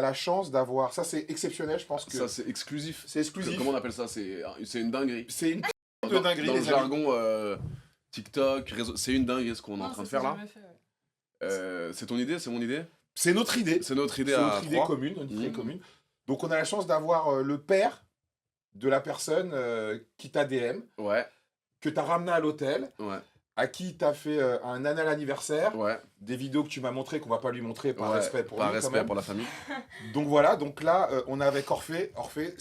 la chance d'avoir... Ça, c'est exceptionnel, je pense que... Ça, c'est exclusif. C'est exclusif. Comment on appelle ça? C'est une dinguerie. C'est une de dinguerie, Dans le les amis. jargon TikTok, réseau, c'est une dinguerie ce qu'on est en train de faire là. C'est ton idée? C'est mon idée? C'est notre idée. C'est notre idée C'est à notre idée trois. commune, notre idée commune. Donc, on a la chance d'avoir le père de la personne qui t'a DM, Ouais, que t'as ramené à l'hôtel, ouais, à qui t'as fait un anal anniversaire, ouais. des vidéos que tu m'as montrées qu'on va pas lui montrer par Ouais, respect pour par lui quand respect même. pour la famille. Donc voilà, donc là, on est avec Orphée. Orphée.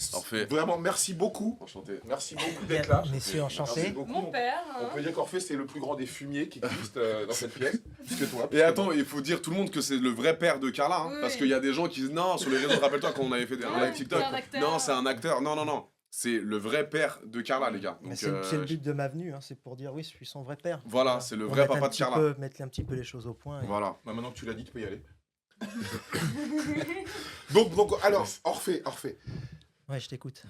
Vraiment, merci beaucoup. Enchanté. Merci beaucoup d'être là. Messieurs, Merci enchanté. beaucoup. Mon père. On peut dire qu'Orphée, c'est le plus grand des fumiers qui existent dans cette pièce. Plus que toi. Et attends, il faut dire tout le monde que c'est le vrai père de Carla, hein, Oui, parce oui. qu'il y a des gens qui disent non, sur les réseaux, rappelle-toi quand on avait fait un live TikTok, c'est un acteur. non, c'est un acteur, non, non, non, c'est le vrai père de Carla, les gars. Mais Donc, c'est le but de ma venue, hein, c'est pour dire oui, je suis son vrai père. voilà, c'est le Pour vrai mettre papa un de petit Carla. mettre un petit peu les choses au point. et- Voilà. Bah, maintenant que tu l'as dit, tu peux y aller. donc alors, Orphée. Ouais, je t'écoute.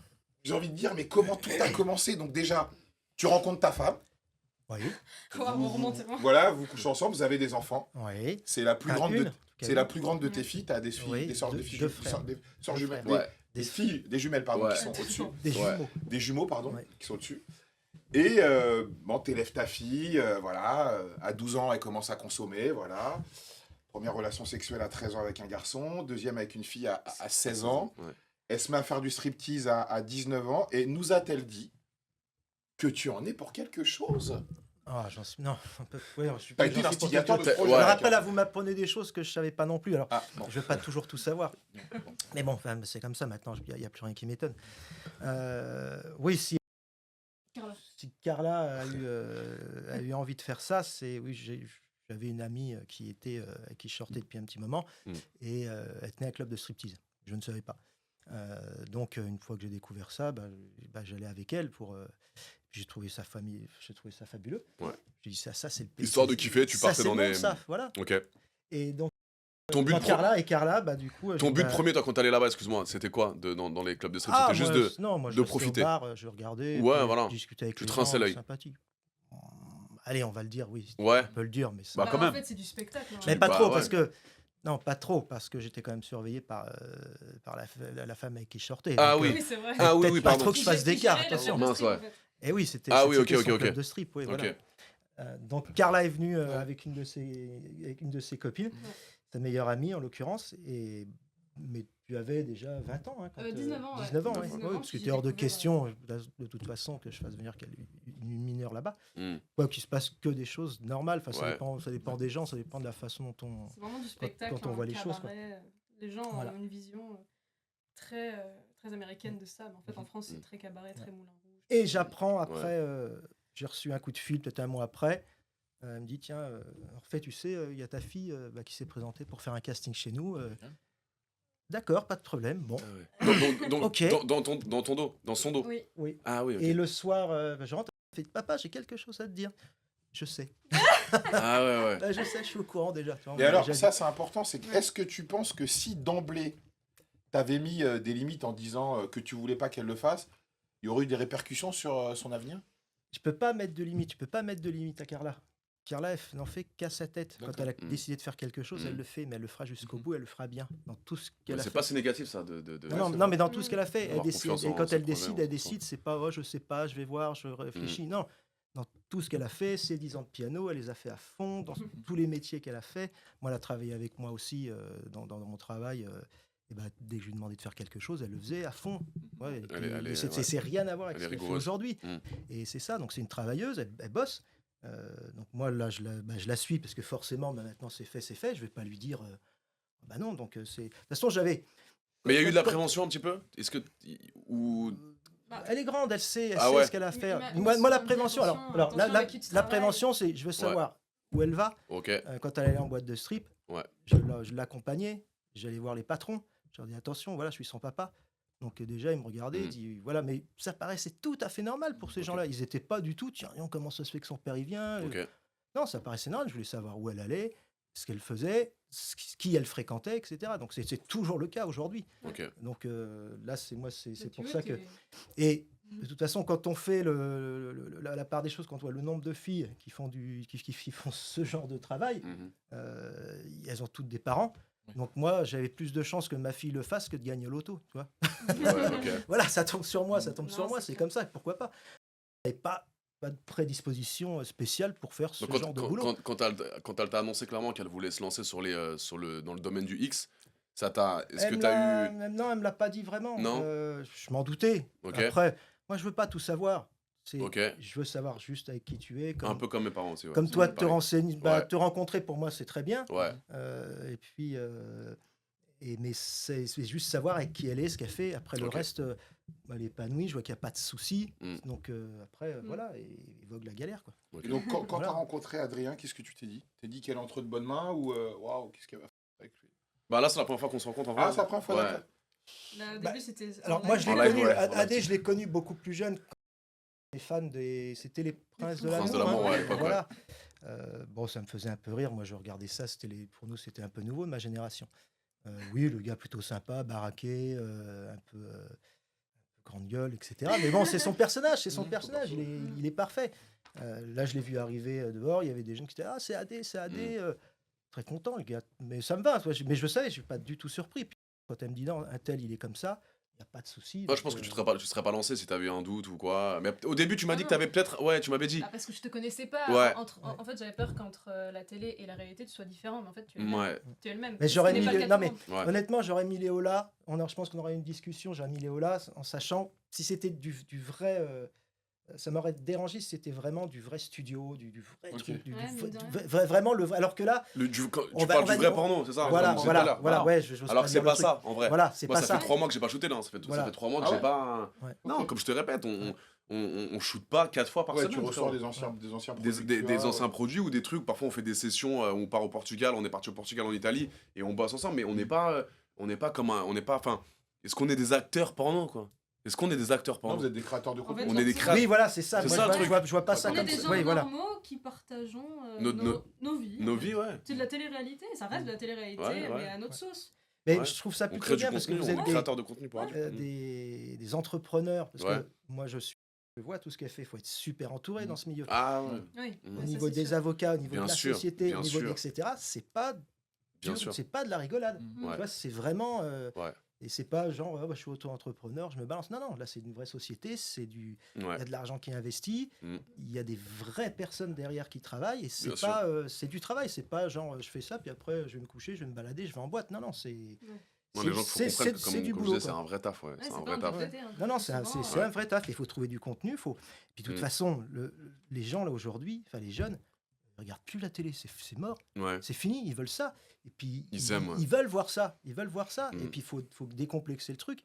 J'ai envie de dire, mais comment tout a commencé? Donc déjà, tu rencontres ta femme. Oui, On remonte. Voilà, vous couchez ensemble, vous avez des enfants. oui. C'est la plus Enfin, grande une, de... en tout cas, C'est la plus grande de tes filles. T'as des filles, Oui, des sœurs, deux- des filles, deux frères. des sœurs Deux jumelles, frères. Ouais. des filles, des jumelles, pardon, Ouais. qui sont au-dessus. Des Ouais. jumeaux. Des jumeaux, pardon, Ouais. qui sont au-dessus. Et bon, t'élèves ta fille, voilà. À 12 ans, elle commence à consommer, voilà. Première relation sexuelle à 13 ans avec un garçon. Deuxième avec une fille à 16 ans. Ouais. Elle se met à faire du striptease à 19 ans. Et nous a-t-elle dit que tu en es pour quelque chose? Ah, j'en suis. Non, un peu. Ouais, je suis T'as pas été gentil pour l'instigateur de quelque ce chose. projet. Ouais. Je me rappelle, là, vous m'apprenez des choses que je savais pas non plus. Alors, Ah, bon. je vais pas toujours tout savoir. Mais bon, enfin, c'est comme ça maintenant, il n'y a plus rien qui m'étonne. Oui, si Carla a eu envie de faire ça, c'est. Oui, j'avais une amie qui était, avec qui je sortais depuis un petit moment, et elle tenait un club de striptease. Je ne savais pas. Donc, une fois que j'ai découvert ça, j'allais avec elle pour. J'ai trouvé sa famille, j'ai trouvé ça fabuleux. Ouais. J'ai dit ça c'est le Histoire de kiffer, tu ça, partais c'est dans bon, les... ça, voilà. Ok. Et donc, Ton but, quand Carla, du coup. ton but premier, toi, quand t'allais là-bas, excuse-moi, c'était quoi dans les clubs de strip? C'était juste de... Non, moi, je de restais profiter. au bar, je regardais, Ouais, puis voilà. je discutais avec Tu les trinçais gens, l'œil. sympathique. Allez, on va le dire, oui. Ouais. On peut le dire, mais ça. Bah, quand En même. fait, c'est du spectacle. hein. Mais pas Bah, trop, ouais. parce que. Non, pas trop, parce que j'étais quand même surveillé par la femme avec qui je sortais. Ah donc, oui. Oui, c'est vrai. Ah oui, peut-être oui, pas pardon. trop que je fasse Il gérait d'écart, le attention. club de Mince, strip, ouais. en fait. Et oui, c'était Ah oui, ok, son ok, club ok. de strip, oui, voilà. Ok. Donc Carla est venue avec une de ses copines, sa meilleure amie en l'occurrence, mais tu avais déjà 20 ans. Hein, 19 ans, ouais. 19 ans, ouais. 19 Ouais, ans, parce que puis c'était hors de j'ai découvert, question, de toute façon, que je fasse venir une mineure là-bas. Hmm. Quoi qu'il se passe que des choses normales, enfin, Ouais. ça dépend des gens, ça dépend de la façon dont on... C'est vraiment du spectacle. quand on hein, voit les choses, cabaret. Les gens Voilà. ont une vision très américaine de ça. Mais en fait, en France, c'est très cabaret, très moulin rouge. Et j'apprends après, j'ai reçu un coup de fil peut-être un mois après, elle me dit, tiens, Orphée, tu sais, il y a ta fille qui s'est présentée pour faire un casting chez nous. D'accord, pas de problème, bon. Ah ouais. Donc, Ok. dans ton dos, dans son dos. Oui. Oui. Ah oui, ok. Et le soir, je rentre, elle fait, papa, j'ai quelque chose à te dire. Je sais. Ah ouais, ouais. Je sais, je suis au courant déjà. Tu vois, on Et m'a alors, déjà ça, dit. c'est important, c'est que Ouais. est-ce que tu penses que si d'emblée, t'avais mis des limites en disant que tu voulais pas qu'elle le fasse, il y aurait eu des répercussions sur son avenir? Je peux pas mettre de limite, je peux pas mettre de limite à Carla. Carla, elle n'en fait qu'à sa tête. Quand elle a décidé de faire quelque chose, elle le fait, mais elle le fera jusqu'au bout, elle le fera bien. Dans tout ce qu'elle a C'est fait. pas si négatif ça de... Non, mais dans tout ce qu'elle a fait, elle Avoir décide. confiance Et en quand ses elle projets, décide, en elle son décide, c'est pas, oh, je sais pas, je vais voir, je réfléchis. Non, dans tout ce qu'elle a fait, ses 10 ans de piano, elle les a fait à fond, dans tous les métiers qu'elle a fait. Moi, elle a travaillé avec moi aussi dans mon travail. Et dès que je lui demandais de faire quelque chose, elle le faisait à fond. Ouais, c'est rien à voir avec elle est ce qu'elle fait rigoureuse. aujourd'hui. Et c'est ça, donc c'est une travailleuse, elle bosse. Donc moi, là, je la suis parce que forcément, maintenant, c'est fait, je vais pas lui dire... bah non, donc c'est... De toute façon, j'avais... Mais il y a eu de la prévention un petit peu? Est-ce que... Ou... Elle est grande, elle sait Ah ouais. ce qu'elle a à faire. Mais Moi, la attention, prévention, attention avec qui tu la travailles. prévention, c'est je veux savoir où elle va. Ok. Quand elle allait en boîte de strip, Ouais. je l'accompagnais, j'allais voir les patrons, je leur dis attention, voilà, je suis son papa. Donc déjà, ils me regardaient, ils disaient voilà, mais ça paraissait tout à fait normal pour ces gens-là. Ils n'étaient pas du tout, tiens, comment ça se fait que son père y vient Ok. Non, ça paraissait normal, je voulais savoir où elle allait, ce qu'elle faisait, qui elle fréquentait, etc. Donc c'est toujours le cas aujourd'hui. Ok. Donc là, c'est Mais pour tu ça vois, que... Et de toute façon, quand on fait la part des choses, quand on voit le nombre de filles qui font ce genre de travail, elles ont toutes des parents. Donc moi, j'avais plus de chances que ma fille le fasse que de gagner au loto, tu vois. Ouais, ok. Voilà, ça tombe sur moi, ça tombe Non, sur moi, c'est c'est clair. comme ça, pourquoi pas. Et pas de prédisposition spéciale pour faire ce Donc genre de boulot. quand elle t'a annoncé clairement qu'elle voulait se lancer dans le domaine du X, ça t'a. Est-ce que Elle me t'as eu. Non, elle me l'a pas dit vraiment. Non. Je m'en doutais. Ok. Après, moi, je veux pas tout savoir. Ok. Je veux savoir juste avec qui tu es. Un peu comme mes parents aussi. Ouais. Comme toi, C'est te pareil. renseigner, Ouais. te rencontrer, pour moi, c'est très bien. Ouais. Et puis, mais c'est juste savoir avec qui elle est, ce qu'elle fait. Après, le Ok. reste, elle est épanouie, je vois qu'il n'y a pas de soucis. Mm. Donc, après, voilà, et il vogue la galère, quoi. Ok. Et donc, quand Voilà. tu as rencontré Adrien, qu'est-ce que tu t'es dit? T'es dit qu'elle est entre de bonnes mains ou waouh, qu'est-ce qu'elle va faire avec lui? Bah là, c'est la première fois qu'on se rencontre en vrai. Ah, c'est la première fois, Ouais. d'accord. Là, au Bah, début, c'était. Alors, en moi, live. je l'ai En live, connu, ouais, en Adé, live. je l'ai connu beaucoup plus jeune. Les fans c'était les Princes de Princes l'amour. de l'amour, hein. ouais, à l'époque, Voilà. Bon, ça me faisait un peu rire. Moi, je regardais ça. Pour nous, c'était un peu nouveau de ma génération. Oui, le gars plutôt sympa, baraqué, un peu grande gueule, etc. Mais bon, c'est son personnage, c'est son personnage. Il est parfait. Là, je l'ai vu arriver dehors. Il y avait des jeunes qui étaient c'est Adé, c'est Adé. Très content, le gars. Mais ça me va. Mais je le savais, je suis pas du tout surpris. Puis, quand elle me dit non, un tel, il est comme ça. Il n'y a pas de souci. Moi, je pense que tu serais pas lancé si t'avais eu un doute ou quoi. Mais au début, tu m'as dit que Non. t'avais peut-être. Ouais, tu m'avais dit. Bah, parce que je te connaissais pas. Ouais. En fait, j'avais peur qu'entre la télé et la réalité, tu sois différent. Mais en fait, tu es le même. Ouais. Tu es le même. Mais Ce j'aurais qui n'est mis pas le- le cas non, de tout le monde. Ouais. Honnêtement, j'aurais mis Léo là. Je pense qu'on aurait eu une discussion. J'aurais mis Léo là en sachant si c'était du vrai. Ça m'aurait dérangé si c'était vraiment du vrai studio, du vrai Ok. truc, Ouais, mine de rien. vraiment le vrai. Alors que là, Tu On va- parles on va du vrai dire- porno, c'est ça? voilà, comme on disait tout à l'heure. voilà, ouais, j'ose Alors que c'est dire le pas truc. ça, en vrai. Voilà, c'est Moi, pas ça ça. fait 3 mois que j'ai pas shooté là. Ça Voilà. fait 3 mois que Ah j'ai ouais pas. Ouais. Non, Ok. comme je te répète, on shoot pas 4 fois par Ouais, semaine. tu ressors frérot. des anciens Des, produits. des- que tu des as, anciens produits ou des trucs. Parfois, on fait des sessions où on part au Portugal. On est parti au Portugal, en Italie, et on bosse ensemble. Mais on n'est pas comme un. On n'est pas. Enfin, est-ce qu'on est des acteurs porno, quoi? Est-ce qu'on est des acteurs Non, porno? vous êtes des créateurs de contenu. fait, On est des genre, créateurs. Oui, voilà, c'est ça. C'est Moi, ça, je le vois- truc. je vois pas ça On On comme est des ça. gens Oui, voilà. normaux qui partageons Nos vies. Nos vies, ouais. C'est de la télé-réalité. Ça reste de la télé-réalité, Ouais, ouais. mais à notre sauce. Mais Ouais. je trouve ça On plutôt crée du bien parce que contenu, vous on êtes est des, créateur de contenu pour radio. des entrepreneurs. Parce Ouais. que moi, je vois tout ce qu'elle fait. Il faut être super entouré dans ce milieu. Ah ouais, Oui. Mm. Au ça, niveau c'est des sûr. avocats, au niveau Bien de la sûr, société, bien au niveau sûr. etc. C'est pas bien dur, sûr. c'est pas de la rigolade. Mm. Tu Ouais. vois, c'est vraiment. Ouais. Et c'est pas genre, je suis auto-entrepreneur, je me balance. Non, non, là, c'est une vraie société. Il y Ouais. a de l'argent qui est investi. Mm. Il y a des vraies personnes derrière qui travaillent. Et c'est Bien pas, c'est du travail. C'est pas genre, je fais ça, puis après, je vais me coucher, je vais me balader, je vais en boîte. Non, non, c'est. Non, les gens qu'il faut c'est- comprennent que, c'est comme, du comme boulot, je disais, c'est quoi. un vrai taf, ouais. Ouais, C'est c'est un pas vrai taf. un hein. Non, non, c'est Souvent, un vrai taf. Il faut trouver du contenu. Puis de toute Mm. façon, les gens là aujourd'hui, enfin les jeunes, ils regardent plus la télé. C'est mort. Ouais. C'est fini. Ils veulent ça. Et puis Ils aiment, ouais. ils veulent voir ça. Ils veulent voir ça. Mm. Et puis il faut décomplexer le truc.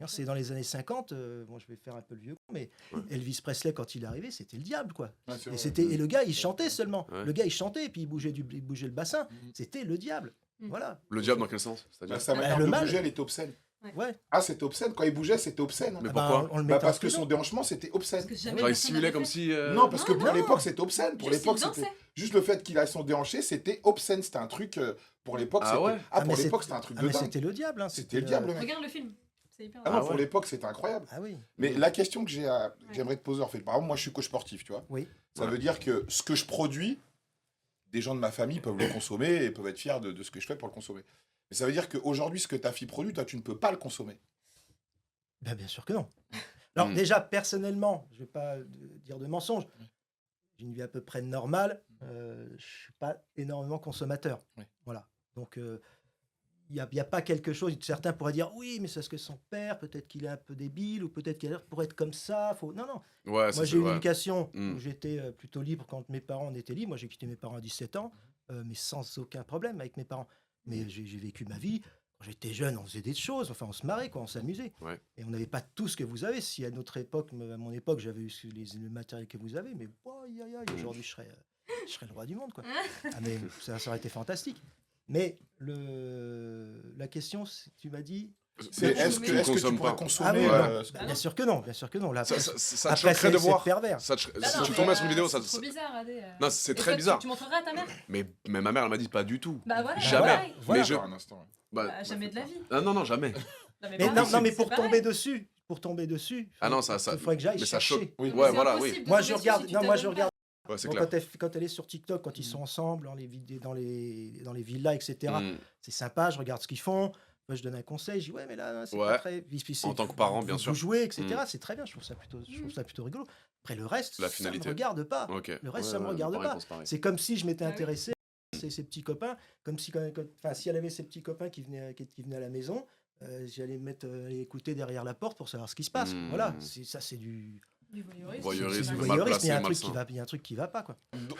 C'est dans les années 50. Bon, je vais faire un peu le vieux con, mais Ouais. Elvis Presley quand il est arrivé, c'était le diable, quoi. Ouais, c'est Et vrai. le gars, il chantait seulement. Ouais. Le gars, il chantait et puis il bougeait le bassin. Mhm. C'était le diable. Mm. Voilà. Le diable dans quel sens? C'est-à-dire? Bah, sa manière le de mal. bouger, elle était obscène. Ouais. Ah, c'était obscène. Quand il bougeait, c'était obscène. Mais Ah bah, pourquoi? on le Bah, mettait en parce que prison. son déhanchement, c'était obscène. Parce que jamais Genre, il personne simulait l'avait comme fait. si. Non, parce que Non, pour non. l'époque, c'était obscène. Pour Juste, l'époque, il dansait. c'était juste le fait qu'il a son déhanché, c'était obscène. C'était un truc pour l'époque. Ah c'était- ouais. Ah, mais pour c'est- l'époque, c'était un truc Ah, de mais dingue. c'était le diable. Hein. C'était le diable, le mec. Regarde le film. C'est hyper Ah non, Ah pour ouais. l'époque, c'était incroyable. Ah oui. Mais la question que j'aimerais te poser, en fait, par exemple, moi, je suis coach sportif, tu vois. Oui. Ça veut dire que ce que je produis, des gens de ma famille peuvent le consommer et peuvent être fiers de ce que je fais pour le consommer. Mais ça veut dire qu'aujourd'hui, ce que ta fille produit, toi, tu ne peux pas le consommer. Ben, bien sûr que non. Alors Mm. déjà, personnellement, je ne vais pas dire de mensonge, j'ai une vie à peu près normale, je ne suis pas énormément consommateur. Oui. Voilà. Donc, il n'y a pas quelque chose, certains pourraient dire, oui, mais c'est parce que son père, peut-être qu'il est un peu débile, ou peut-être qu'il pourrait être comme ça. Non, non. Ouais, ça, Moi, c'est j'ai eu une ouais. éducation Mm. où j'étais plutôt libre quand mes parents étaient libres. Moi, j'ai quitté mes parents à 17 ans, mais sans aucun problème avec mes parents. Mais j'ai vécu ma vie. Quand j'étais jeune, on faisait des choses, enfin, on se marrait, quoi, on s'amusait. Ouais. Et on n'avait pas tout ce que vous avez. Si à notre époque, à mon époque, j'avais eu le matériel que vous avez, mais aujourd'hui, je serais le roi du monde, quoi. Ah, mais ça aurait été fantastique. Mais la question, tu m'as dit. C'est tu est-ce que, consommes est-ce que tu pas. pourrais Ah consommer oui, ouais. non. ce- Bah, bien sûr que non, bien sûr que non. Là, Ça te après, choquerait de c'est voir. pervers. Ça te- Bah Si non, tu mais, tombais sur une vidéo, c'est ça. trop bizarre, Adé. Non, c'est Et très toi, bizarre. Tu montrerais à ta mère? Mais ma mère, elle m'a dit pas du tout. Bah voilà. Jamais. pareil. Voilà. Mais je. Un instant, ouais. Bah, jamais de la vie. Ah non, non, jamais. Non, Mais pareil, non, mais c'est pour pareil. tomber dessus, Ah non, ça. il faudrait que j'aille Mais ça chercher. choque. Oui. Ouais, C'est voilà, impossible oui. de Moi, tomber je dessus regarde. si tu Non, moi, je t'abonnes regarde Ouais, c'est Donc, clair. quand elle est sur TikTok, quand ils sont ensemble, dans les vidéos, dans les villas, etc., Mm. c'est sympa, je regarde ce qu'ils font. Moi, je donne un conseil, je dis ouais, mais là, c'est pas Ouais. très. Puis En tant que parent, bien vous sûr. jouez, etc. Mm. C'est très bien, je trouve ça plutôt rigolo. Après, le reste, La ça finalité. me regarde pas. Ok. Le reste, Ouais, ça me ouais, regarde pareil, pas. pense pareil. C'est comme si je m'étais Ah oui. intéressé à ses petits copains, comme si, enfin, si elle avait ses petits copains qui venaient à la maison, j'allais me mettre écouter derrière la porte pour savoir ce qui se passe. Mm. Voilà, ça, c'est du. Du voyeurisme. Voyeurisme, C'est du mal voyeurisme, placé, il y a un truc qui malsain. va, il y a un truc qui va pas, quoi.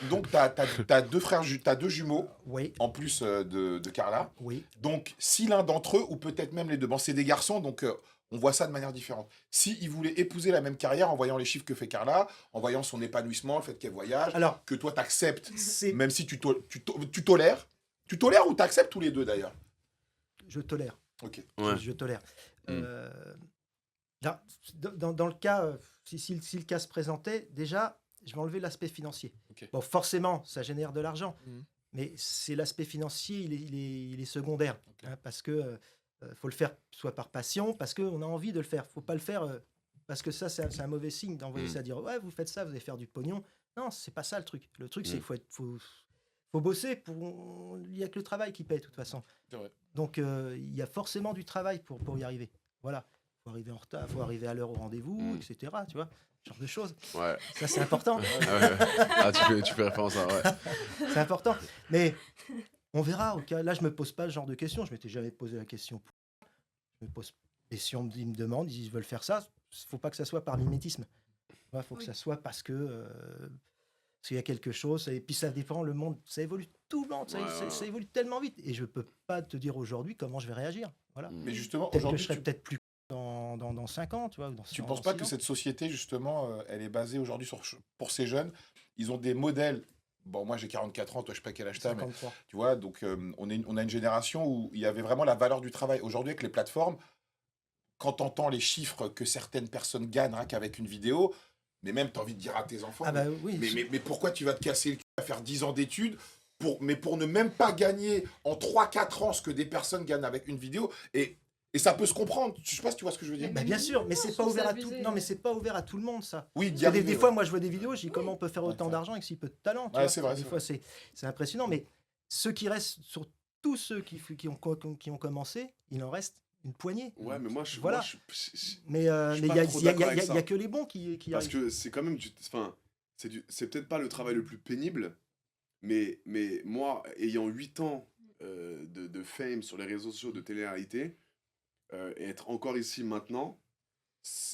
Donc, t'as deux frères, t'as deux jumeaux, Oui, en plus de Carla. oui. Donc, si l'un d'entre eux, ou peut-être même les deux, bon, c'est des garçons, donc on voit ça de manière différente. Si ils voulaient épouser la même carrière en voyant les chiffres que fait Carla, en voyant son épanouissement, le fait qu'elle voyage, Alors, que toi t'acceptes, c'est. même si tu tolères. Tu tolères ou t'acceptes tous les deux d'ailleurs? Je tolère. Ok. Ouais. Je tolère. Mm. Là, dans le cas, si le cas se présentait, déjà, je vais enlever l'aspect financier. Ok. Bon, forcément, ça génère de l'argent, Mhm. mais c'est l'aspect financier, il est secondaire. Ok. Parce que faut le faire soit par passion, parce qu'on a envie de le faire. Faut pas le faire parce que ça, c'est un mauvais signe d'envoyer Mhm. ça, dire ouais, vous faites ça, vous allez faire du pognon. Non, c'est pas ça le truc. Le truc, c'est Mhm. qu'il faut bosser. Il y a que le travail qui paye, de toute façon. C'est vrai. Donc, il y a forcément du travail pour y arriver. Voilà. Il faut arriver en retard, il faut arriver à l'heure au rendez-vous, Mm. etc. Tu vois, ce genre de choses. Ouais. Ça, c'est important. Ah, ouais. Ah, tu fais référence à. Ouais. C'est important. Mais on verra. Au cas, là, je me pose pas ce genre de questions. Je m'étais jamais posé la question. Je me pose. Et si on me demande, ils veulent faire ça, faut pas que ça soit par mimétisme. Il faut que Oui. ça soit parce qu'il y a quelque chose. Et puis ça dépend. Le monde, ça évolue tout le monde. Ouais, ouais. Ça évolue tellement vite. Et je peux pas te dire aujourd'hui comment je vais réagir. Voilà. Mm. Mais justement, Peut-être que aujourd'hui, je serai peut-être plus dans 5 ans, tu vois. tu penses pas que cette société, justement, elle est basée aujourd'hui pour ces jeunes, ils ont des modèles. Bon, moi j'ai 44 ans, toi je sais pas quel âge t'as, mais 53. tu vois, donc on a une génération où il y avait vraiment la valeur du travail. Aujourd'hui, avec les plateformes, quand tu entends les chiffres que certaines personnes gagnent rien qu'avec une vidéo, mais même tu as envie de dire à tes enfants, Ah bah oui. mais pourquoi tu vas te casser le cul à faire 10 ans d'études pour ne même pas gagner en 3-4 ans ce que des personnes gagnent avec une vidéo et ça peut se comprendre. Je sais pas si tu vois ce que je veux dire. Bah bien sûr, mais Non, c'est je pas trouve ouvert ça à tout. abusé. Non, mais c'est pas ouvert à tout le monde, ça. Oui, Parce d'y que arriver, des ouais. fois, moi, je vois des vidéos, je dis comment on peut faire Ouais, autant ça. d'argent avec si peu de talent. Tu Ouais, vois. c'est vrai, Des c'est fois, c'est impressionnant, mais ceux qui restent, sur tous ceux qui ont commencé, il en reste une poignée. Ouais, mais moi, je. Voilà. Moi, je- Mais Je suis il pas y a, trop il y a- d'accord il y a- avec il y a ça. que les bons qui Parce arrivent. que c'est quand même enfin, c'est peut-être pas le travail le plus pénible, mais moi, ayant 8 ans de fame sur les réseaux sociaux de télé-réalité, et être encore ici maintenant,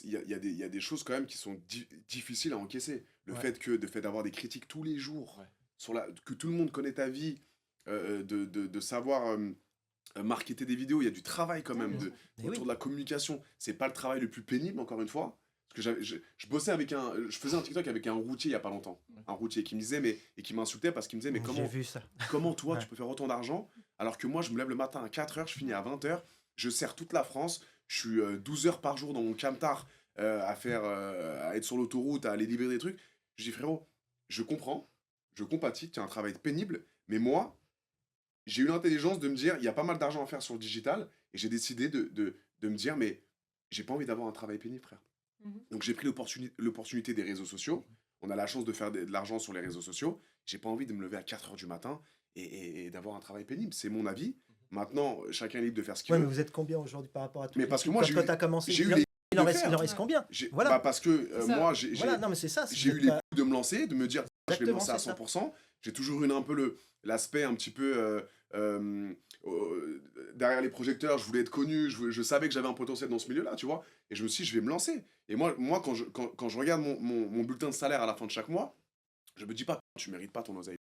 il y a des choses quand même qui sont difficiles à encaisser. Le Ouais. fait d'avoir des critiques tous les jours, Ouais. que tout le monde connaît ta vie, de savoir marketer des vidéos, il y a du travail quand même Mais autour oui. de la communication. C'est pas le travail le plus pénible, encore une fois. Parce que je bossais je faisais un TikTok avec un routier il y a pas longtemps. Un routier qui me disait, et qui m'insultait parce qu'il me disait, mais J'ai vu ça. comment toi Ouais. tu peux faire autant d'argent alors que moi je me lève le matin à 4h, je finis à 20h, je sers toute la France, je suis 12 heures par jour dans mon camtar à être sur l'autoroute, à aller livrer des trucs. Je dis frérot, je comprends, je compatis, tu as un travail pénible, mais moi, j'ai eu l'intelligence de me dire, il y a pas mal d'argent à faire sur le digital, et j'ai décidé de me dire, mais j'ai pas envie d'avoir un travail pénible, frère. Mhm. Donc j'ai pris l'opportunité des réseaux sociaux. On a la chance de faire de l'argent sur les réseaux sociaux. J'ai pas envie de me lever à 4h du matin et d'avoir un travail pénible. C'est mon avis. Maintenant, chacun est libre de faire ce qu'il Ouais, mais veut. vous êtes combien aujourd'hui par rapport à tout Mais parce que moi, quand j'ai toi, eu- t'as commencé, j'ai eu il en- les il en de reste, faire. il en reste combien? Voilà. Bah parce que C'est ça. moi, Voilà, non, mais c'est ça. j'ai eu les couilles de me lancer, de me dire, je vais me Exactement, lancer à c'est ça. 100%. J'ai toujours eu un peu l'aspect un petit peu derrière les projecteurs. Je voulais être connu, je savais que j'avais un potentiel dans ce milieu-là, tu vois. Et je me suis dit, je vais me lancer. Et moi quand je regarde mon bulletin de salaire à la fin de chaque mois, je me dis pas, tu mérites pas ton oseille.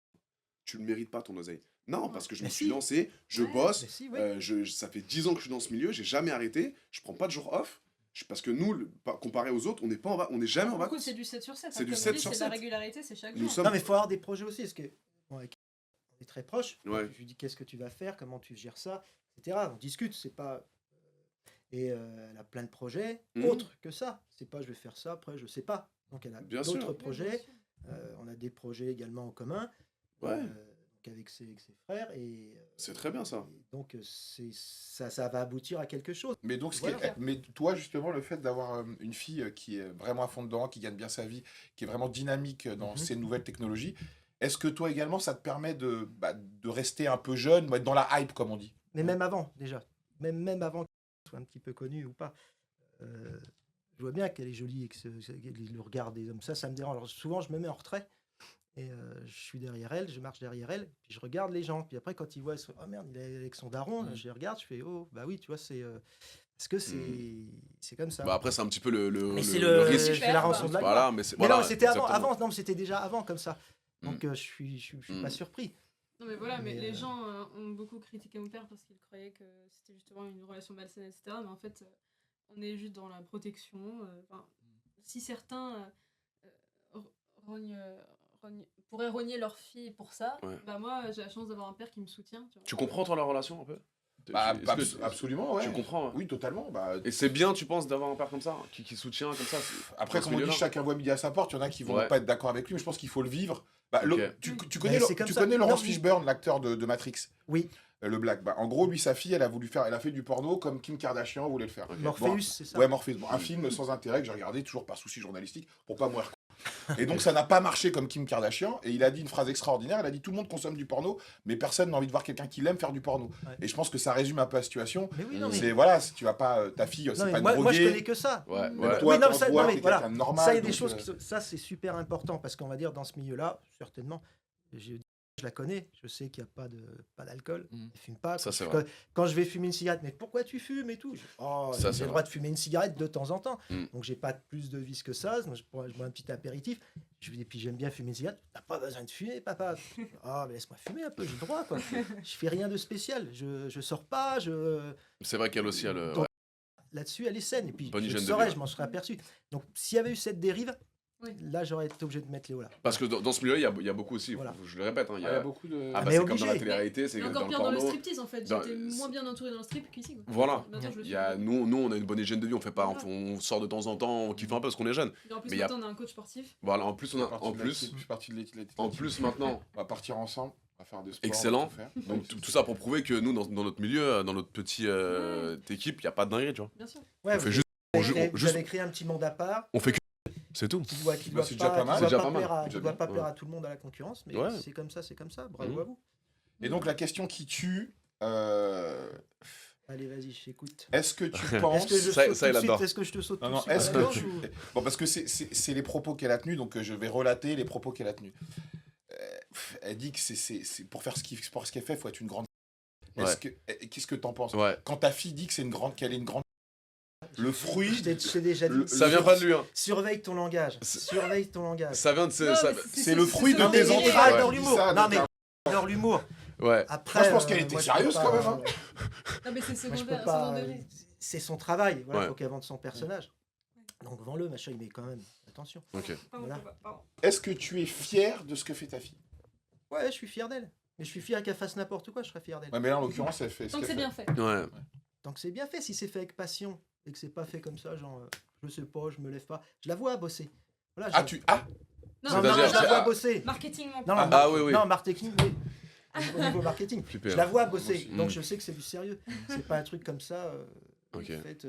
Tu ne mérites pas ton oseille. Non, parce que je me Mais suis si. lancé, je Ouais. bosse, Mais si, oui. ça fait 10 ans que je suis dans ce milieu, j'ai jamais arrêté, je prends pas de jour off. Parce que nous, comparé aux autres, on n'est jamais en Pour le coup, vacances. c'est du 7 sur 7. C'est du comme 7 on dit, sur c'est de la 7. régularité, c'est chaque Nous jour. sommes- Non, mais il faut avoir des projets aussi, parce que bon, avec- on est très proches. Ouais. Je lui dis qu'est-ce que tu vas faire, comment tu gères ça, etc. On discute, c'est pas. Et elle a plein de projets Mhm. autres que ça. C'est pas je vais faire ça, après je sais pas. Donc elle a Bien sûr. d'autres Ouais, bien projets. sûr. On a des projets également en commun. Ouais. avec ses frères. Et, C'est très bien, ça. et donc, ça va aboutir à quelque chose. Mais donc, Voilà. mais toi, justement, le fait d'avoir une fille qui est vraiment à fond dedans, qui gagne bien sa vie, qui est vraiment dynamique dans Mhm. ces nouvelles technologies, est-ce que toi également, ça te permet de rester un peu jeune, être dans la hype, comme on dit? Mais même avant, déjà. Même avant qu'elle soit un petit peu connue ou pas. Je vois bien qu'elle est jolie et que le regard des hommes, ça me dérange. Alors, souvent, je me mets en retrait et je suis derrière elle, je marche derrière elle, puis je regarde les gens. Puis après, quand ils voient, oh merde, il est avec son daron, je les regarde, je fais, oh, bah oui, tu vois, c'est. Parce que c'est comme ça. Bah après, c'est un petit peu Mais c'est le le risque. je fais la rançon de la gloire. Voilà, mais c'est Mais voilà, non, c'était avant, exactement. non, mais c'était déjà avant comme ça. Donc je suis pas surpris. Non mais voilà, mais Mais, les gens ont beaucoup critiqué mon père parce qu'ils croyaient que c'était justement une relation malsaine, etc. Mais en fait, on est juste dans la protection. Enfin, si certains pourraient rogner leur fille pour ça, Ouais. bah moi j'ai la chance d'avoir un père qui me soutient. Tu vois. Tu comprends, toi, la relation, un peu? Bah, Est-ce que- absolument, ouais. Tu comprends, ouais. Oui, totalement. Bah, Et c'est bien, tu penses, d'avoir un père comme ça, qui soutient comme ça. après, dans ce comme on dit, milieu-là. chacun voit midi à sa porte. Il y en a qui vont Ouais. pas être d'accord avec lui, mais je pense qu'il faut le vivre. Bah, Ok. tu connais, Mais c'est comme tu ça. connais Laurence Non, Fishburne, l'acteur de Matrix, Oui, le Black. Bah, en gros, lui, sa fille, elle a fait du porno comme Kim Kardashian voulait le faire. Ok. Morpheus, Bon, c'est ça. Ouais, Morpheus. Bon, un film sans intérêt que j'ai regardé, toujours par souci journalistique, pour pas mourir. Et donc, ça n'a pas marché comme Kim Kardashian. Et il a dit une phrase extraordinaire. Il a dit tout le monde consomme du porno, mais personne n'a envie de voir quelqu'un qui l'aime faire du porno. Ouais. Et je pense que ça résume un peu la situation. Mais oui, non, mais, C'est voilà, si tu vas pas, ta fille, non, c'est mais pas une moi je droguée. connais que ça. Ouais, Même ouais. toi, Oui, non, quand ça, on voit, non, mais t'es voilà. quelqu'un de normal. Ça, il y a des donc, choses ça c'est super important parce qu'on va dire dans ce milieu-là, certainement, je la connais, je sais qu'il n'y a pas d'alcool, Mhm. elle fume pas. Ça, c'est Quand, vrai. quand je vais fumer une cigarette, mais pourquoi tu fumes et tout Oh, Ça, c'est j'ai le vrai. droit de fumer une cigarette de temps en temps, Mhm. donc j'ai pas plus de vices que ça. Donc je bois un petit apéritif. Et puis j'aime bien fumer une cigarette. T'as pas besoin de fumer, papa. Ah, mais laisse-moi fumer un peu, j'ai le droit, quoi. Je fais rien de spécial, je sors pas, C'est vrai qu'elle aussi, Donc, ouais. là-dessus, elle est saine. Et puis, Bonne je hygiène le de saurais, vie, je m'en serais aperçu. Donc, s'il y avait eu cette dérive, Oui. là, j'aurais été obligé de mettre Léo là. Parce que dans ce milieu-là, il y a beaucoup aussi, Voilà. je le répète, hein, il y a beaucoup de. Ah bah Mais c'est comme dans la obligé. télé-réalité, c'est Et dans encore le pire dans le porno. striptease en fait. Dans- J'étais moins bien entourée dans le strip qu'ici. quoi. Voilà. Maintenant, je le Il suis. y a, nous, on a une bonne hygiène de vie, on fait pas, Voilà. on sort de temps en temps, on kiffe un peu parce qu'on est jeune. Et en plus, Mais il y a- maintenant, on a un coach sportif. Voilà, en plus, Je suis parti de l'équipe. en plus maintenant, On va partir ensemble, on va faire des sports. Excellent. on va tout faire. donc tout ça pour prouver que nous, dans notre milieu, dans notre petite équipe, il n'y a pas de dinguerie, tu vois. Bien sûr. Ouais, On fait vous juste, vous avez créé un petit monde à part on fait que, c'est tout. qui doit, Bah, c'est déjà pas mal. qui doit C'est déjà pas pas mal. plaire à, C'est qui déjà doit bien. pas plaire Ouais. à tout le monde à la concurrence, mais Ouais. c'est comme ça, bravo Mhm. à vous. Et donc, la question qui tue, Allez, vas-y, je t'écoute. est-ce que tu penses. Est-ce que je ça, saute ça, il tout de suite adore. Est-ce que je te saute Non, tout non, de suite est-ce à que la gorge tu. ou- Bon, parce que c'est les propos qu'elle a tenus, donc je vais relater les propos qu'elle a tenus. Elle dit que c'est pour faire ce qu'elle fait, il faut être une grande. Qu'est-ce que t'en penses? Ouais. Quand ta fille dit que qu'elle est une grande. Le fruit. Je t'ai déjà dit. Ça vient pas de lui, hein. Surveille ton langage. C'est- Surveille ton langage. Ça vient de Non, ça- mais C'est le fruit de Non, mais tes il entrailles. va dans qui dit l'humour. ça, Non, donc, mais dans l'humour. Ouais. Après, Moi, je pense qu'elle était moi, je sérieuse, peux pas, quand même, hein. Non, mais c'est Moi, je peux secondaire. pas. secondaire. C'est son travail. Voilà, Ouais. faut qu'elle vende son personnage. Donc vends-le, machin. Mais quand même, attention. Ok. Pardon, Voilà. pardon. Est-ce que tu es fier de ce que fait ta fille? Ouais, je suis fier d'elle. Mais je suis fier qu'elle fasse n'importe quoi. Je serais fier d'elle. Ouais, mais là, en l'occurrence, elle fait ce Tant que qu'elle c'est fait. bien fait. Ouais. Donc c'est bien fait si c'est fait avec passion et que c'est pas fait comme ça, genre je sais pas, je me lève pas. Je la vois bosser. Voilà, Ah, je... tu. Ah, Non, C'est-à-dire, non, je la c'est- vois ah, bosser. Marketing, Non, Ah, non, oui, oui. non, marketing, oui. Au niveau marketing. Flippé, Je hein. la vois Moi bosser, aussi. donc Mm. je sais que c'est du sérieux. C'est pas un truc comme ça, Ok. fait,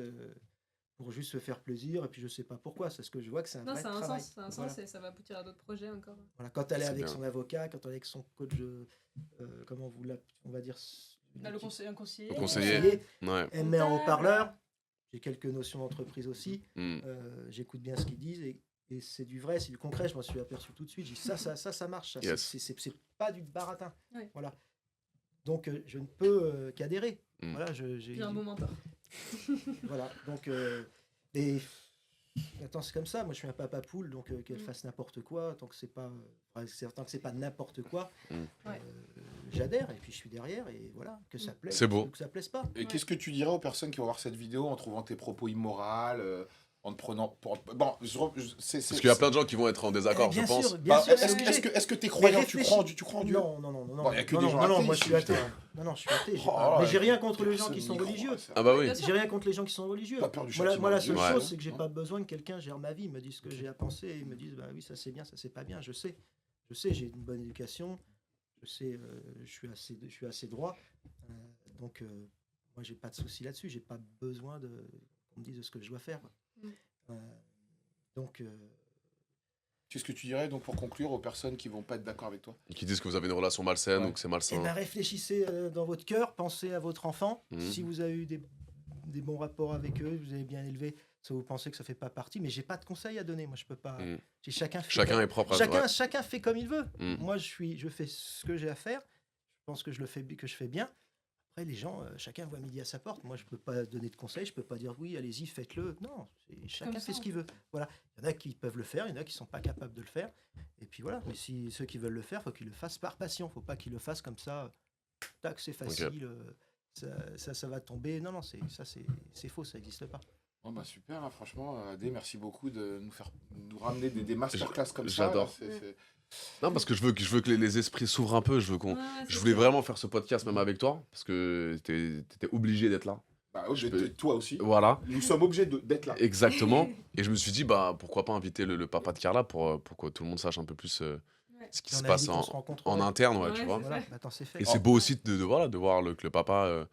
pour juste se faire plaisir, et puis je sais pas pourquoi, c'est ce que je vois que c'est un Non, vrai ça a un travail. sens, ça a un Voilà. sens et ça va aboutir à d'autres projets encore. Voilà, quand elle est C'est avec bien. son avocat, quand elle est avec son coach, comment on va dire, Là, un conseiller. Le conseiller. Ouais. elle met en Comptable. haut-parleur. J'ai quelques notions d'entreprise aussi. Mm. J'écoute bien ce qu'ils disent et c'est du vrai, c'est du concret. Je m'en suis aperçu tout de suite. J'ai dit ça marche. Ça. Yes. C'est pas du baratin. Ouais. Voilà. Donc je ne peux qu'adhérer. Mm. Voilà, J'ai un bon mentor. voilà. Donc et attends, c'est comme ça. Moi, je suis un papa poule, donc qu'elle fasse n'importe quoi, tant que c'est pas, tant que c'est pas n'importe quoi, Ouais. j'adhère et puis je suis derrière et voilà, que ça plaise. C'est beau. ou que ça plaise pas. et qu'est-ce que tu dirais aux personnes qui vont voir cette vidéo en trouvant tes propos immoraux, en te prenant pour. Bon, c'est. Parce qu'il y a plein de gens qui vont être en désaccord, je Bien pense. sûr, bien Bah, sûr. est-ce que t'es croyant? Tu réfléchis. crois en Dieu? Non, non, non, non, Bon, y a que non, des non, gens non, non, athées moi je ici, suis athée. putain. Non, non, je suis athée. Oh là Mais là, j'ai rien contre les gens personne qui sont n'y croit, religieux. ça. Ah bah oui. Bien sûr. J'ai rien contre les gens qui sont religieux. Pas peur du Moi, châtiment la de Dieu. seule Ouais. chose, c'est que j'ai pas besoin que quelqu'un gère ma vie, me dise ce que j'ai à penser et me dise, bah oui, ça c'est bien, ça c'est pas bien. Je sais, j'ai une bonne éducation. Je sais, je suis assez droit. Euh, donc, moi, j'ai pas de souci là-dessus. J'ai pas besoin qu'on me dise ce que je dois faire. Mm. Euh, donc, Qu'est-ce que tu dirais donc pour conclure aux personnes qui vont pas être d'accord avec toi? Qui disent que vous avez une relation malsaine Ouais. ou que c'est eh malsain. ben, réfléchissez dans votre cœur, pensez à votre enfant. Mhm. Si vous avez eu des bons rapports avec eux, vous avez bien élevé, ça vous pensez que ça fait pas partie, mais j'ai pas de conseils à donner. Moi, je peux pas. Mhm. Chacun fait. Chacun est propre à soi. Chacun fait comme il veut. Mm. Moi, je fais ce que j'ai à faire. Je pense que je fais bien. Après, les gens, chacun voit midi à sa porte. Moi, je peux pas donner de conseils. Je peux pas dire oui, allez-y, faites-le. Non, chacun Comme fait ça, ce en qu'il veut. Voilà. Il y en a qui peuvent le faire, il y en a qui sont pas capables de le faire. Et puis voilà. Mais si ceux qui veulent le faire, faut qu'ils le fassent par passion. Faut pas qu'ils le fassent comme ça. Tac, c'est facile. Ça va tomber. Non, c'est faux. Ça n'existe pas. Oh bah super, hein, franchement, Adé, merci beaucoup de nous ramener des masterclass comme ça. J'adore. Non, parce que je veux que les esprits s'ouvrent un peu. Je voulais vraiment. vraiment faire ce podcast même avec toi, parce que t'étais obligé d'être là. Bah, Je peux- toi aussi. Voilà, Nous sommes obligés d'être là. exactement. Et je me suis dit, bah pourquoi pas inviter le papa de Carla pour que tout le monde sache un peu plus ce qui On se a passe dit qu'on se rencontrerait. en interne, ouais, Ouais, tu vois. c'est Voilà. fait. Maintenant, c'est fait. Et c'est beau aussi de voir que le papa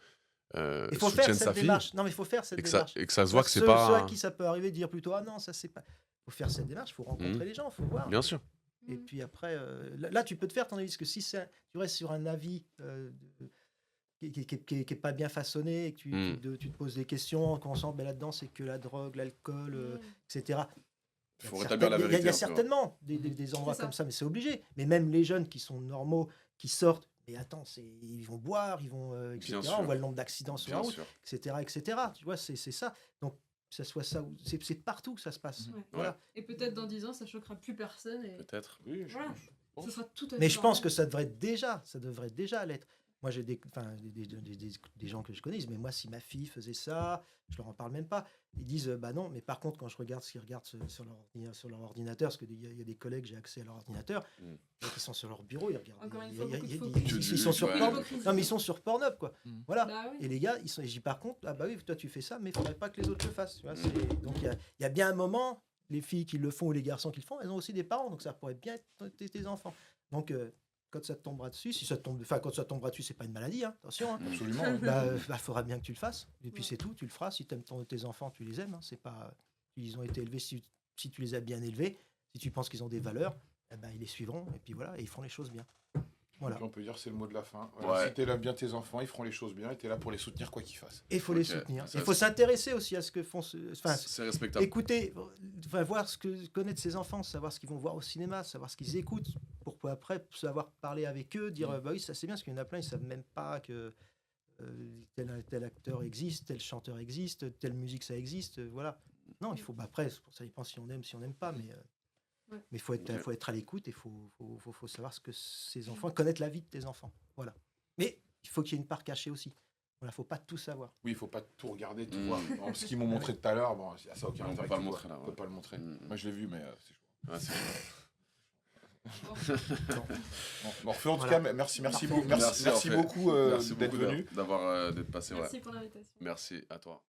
Il faut faire soutienne cette sa fille. démarche. Non, mais il faut faire cette Et que ça, démarche. et que ça se voit que c'est Ceux à pas. qui ça peut arriver de dire plutôt ah non, ça c'est pas. Faut faire cette démarche, faut rencontrer les gens, faut voir. Bien sûr. Et puis après, là, tu peux te faire ton avis, parce que si tu restes sur un avis qui est pas bien façonné, et que tu te poses des questions, qu'on sent ben, là-dedans, c'est que la drogue, l'alcool, etc. Faut rétablir la Il y a vérité un peu, certainement des endroits C'est ça. comme ça, mais c'est obligé. Mais même les jeunes qui sont normaux, qui sortent, mais attends, ils vont boire, ils vont, etc. Bien sûr. On voit le nombre d'accidents sur la Bien route, sûr. etc. Tu vois, c'est ça. Donc, que ça soit ça, c'est partout que ça se passe. Ouais. Voilà. Et peut-être dans 10 ans, ça choquera plus personne. Et Peut-être. Oui, voilà, pense. ce sera tout à fait Mais je pense normal. que ça devrait déjà l'être. Moi, j'ai des gens que je connais, ils disent, mais moi, si ma fille faisait ça, je leur en parle même pas. Ils disent, bah non, mais par contre, quand je regarde ce qu'ils regardent sur leur ordinateur, parce qu'il y a des collègues, j'ai accès à leur ordinateur, donc ils sont sur leur bureau, ils regardent. Encore une fois, il y a- beaucoup de il y a- faux ils- profils. ils sont sur Ouais. Pornhub. Hypocrisie. Non, mais ils sont sur Pornhub, quoi. Voilà. Bah oui. Et les gars, je dis par contre, ah bah oui, toi tu fais ça, mais il faudrait pas que les autres le fassent. Tu vois, donc il y a bien un moment, les filles qui le font ou les garçons qui le font, elles ont aussi des parents, donc ça pourrait bien être tes enfants. Donc quand ça te tombera dessus, quand ça tombera dessus, c'est pas une maladie, hein, attention. Hein. Absolument. Bah, faudra bien que tu le fasses. Et puis Ouais. c'est tout, tu le feras. Si tu aimes tes enfants, tu les aimes. Hein. C'est pas, ils ont été élevés. Si tu les as bien élevés, si tu penses qu'ils ont des valeurs, eh ben, ils les suivront. Et puis voilà, et ils feront les choses bien. Voilà. Puis on peut dire c'est le mot de la fin. Voilà, Ouais. Si tu élèves bien tes enfants, ils feront les choses bien et tu es là pour les soutenir quoi qu'ils fassent. Et il faut Ok, les soutenir. ça, Il faut c'est- s'intéresser aussi à ce que font. Enfin, C'est respectable. écouter, voir ce que connaître ses enfants, savoir ce qu'ils vont voir au cinéma, savoir ce qu'ils écoutent, pour après savoir parler avec eux, dire bah oui, ça c'est bien, parce qu'il y en a plein, ils savent même pas que tel acteur existe, tel chanteur existe, telle musique ça existe. Voilà. Non, il faut. Bah, après, ça dépend si on aime, si on n'aime pas, mais. Ouais. Mais il faut Ok. être à l'écoute et il faut savoir ce que ces enfants, connaître la vie de tes enfants. Voilà. Mais il faut qu'il y ait une part cachée aussi. Voilà, faut pas tout savoir. Oui, il faut pas tout regarder, tout Mm. voir. Bon, ce qu'ils m'ont montré tout à l'heure, bon, ça n'a aucun On peut intérêt. pas que le tu montrer, vois. là, On peut ouais. pas le montrer. Mm. Moi, je l'ai vu, mais c'est chaud. Ouais, c'est- Bon, refais en tout Voilà. cas, merci Parfait. beaucoup Merci, merci Orphée. beaucoup Merci d'être beaucoup venu. d'être passé. Ouais. Merci pour l'invitation. Merci à toi.